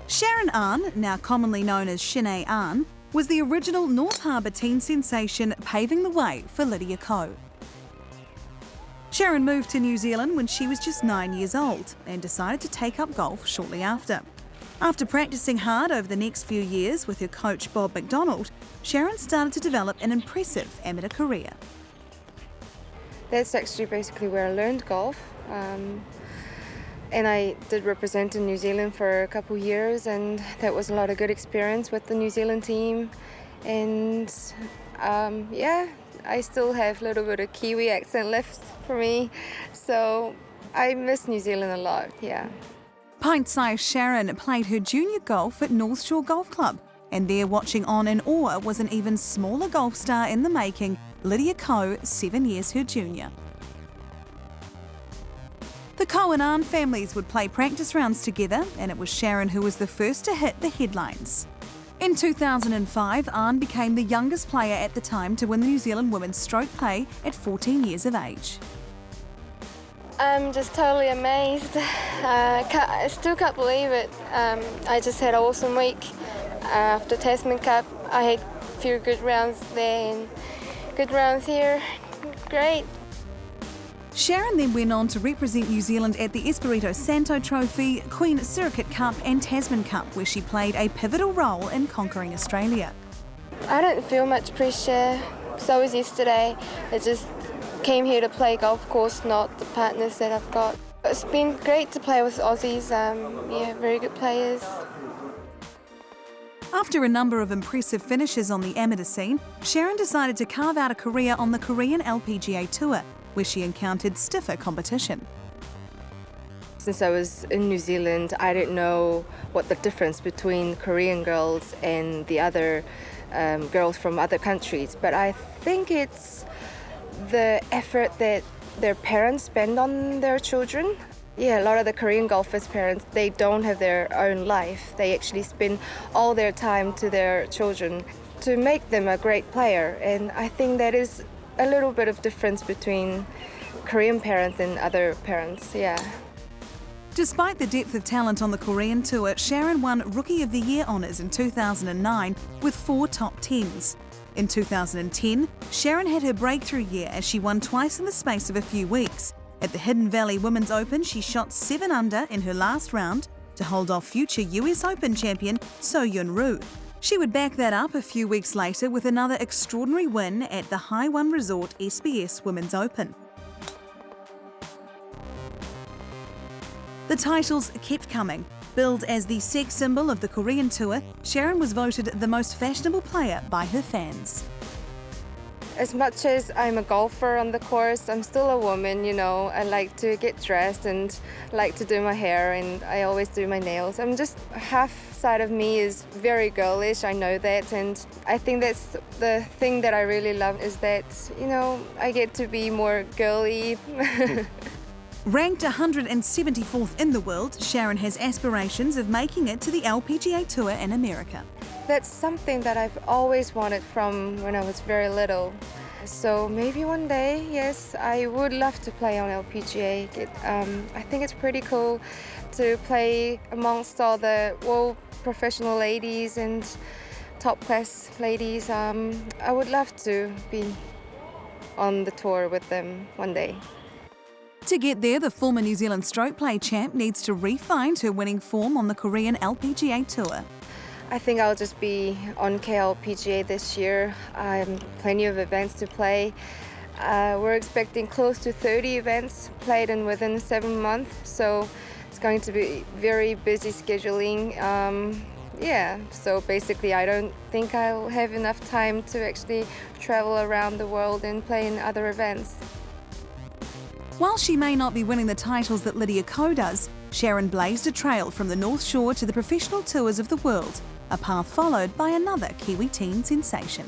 Sharon Ahn, now commonly known as Sharon Ahn, was the original North Harbour teen sensation, paving the way for Lydia Ko. Sharon moved to New Zealand when she was just 9 years old and decided to take up golf shortly after. After practicing hard over the next few years with her coach Bob McDonald, Sharon started to develop an impressive amateur career. That's actually basically where I learned golf. And I did represent in New Zealand for a couple of years, and that was a lot of good experience with the New Zealand team. And I still have a little bit of Kiwi accent left for me, so I miss New Zealand a lot, yeah. Pint-sized Sharon played her junior golf at North Shore Golf Club, and there watching on in awe was an even smaller golf star in the making, Lydia Ko, 7 years her junior. The Ko and Ahn families would play practice rounds together, and it was Sharon who was the first to hit the headlines. In 2005, Ahn became the youngest player at the time to win the New Zealand women's stroke play at 14 years of age. I'm just totally amazed. I still can't believe it. I just had an awesome week. After Tasman Cup, I had a few good rounds there and good rounds here. Great. Sharon then went on to represent New Zealand at the Espirito Santo Trophy, Queen Circuit Cup and Tasman Cup, where she played a pivotal role in conquering Australia. I didn't feel much pressure. So was yesterday. I just came here to play golf course, not the partners that I've got. It's been great to play with Aussies, very good players. After a number of impressive finishes on the amateur scene, Sharon decided to carve out a career on the Korean LPGA Tour, where she encountered stiffer competition. Since I was in New Zealand, I didn't know what the difference between Korean girls and the other girls from other countries, but I think it's the effort that their parents spend on their children. Yeah, a lot of the Korean golfers' parents, they don't have their own life. They actually spend all their time to their children to make them a great player, and I think that is a little bit of difference between Korean parents and other parents, yeah. Despite the depth of talent on the Korean tour, Sharon won Rookie of the Year honours in 2009 with 4 top 10s. In 2010, Sharon had her breakthrough year as she won twice in the space of a few weeks. At the Hidden Valley Women's Open, she shot 7 under in her last round to hold off future US Open champion So Yun-Roo. She would back that up a few weeks later with another extraordinary win at the High One Resort SBS Women's Open. The titles kept coming. Billed as the sex symbol of the Korean tour, Sharon was voted the most fashionable player by her fans. As much as I'm a golfer on the course, I'm still a woman, you know. I like to get dressed and like to do my hair, and I always do my nails. I'm just, half side of me is very girlish, I know that, and I think that's the thing that I really love is that, you know, I get to be more girly. Ranked 174th in the world, Sharon has aspirations of making it to the LPGA Tour in America. That's something that I've always wanted from when I was very little. So maybe one day, yes, I would love to play on LPGA. I think it's pretty cool to play amongst all the world professional ladies and top class ladies. I would love to be on the tour with them one day. To get there, the former New Zealand stroke play champ needs to re-find her winning form on the Korean LPGA Tour. I think I'll just be on KLPGA this year. Plenty of events to play. We're expecting close to 30 events played in within 7 months, so it's going to be very busy scheduling. So basically I don't think I'll have enough time to actually travel around the world and play in other events. While she may not be winning the titles that Lydia Ko does, Sharon blazed a trail from the North Shore to the professional tours of the world, a path followed by another Kiwi teen sensation.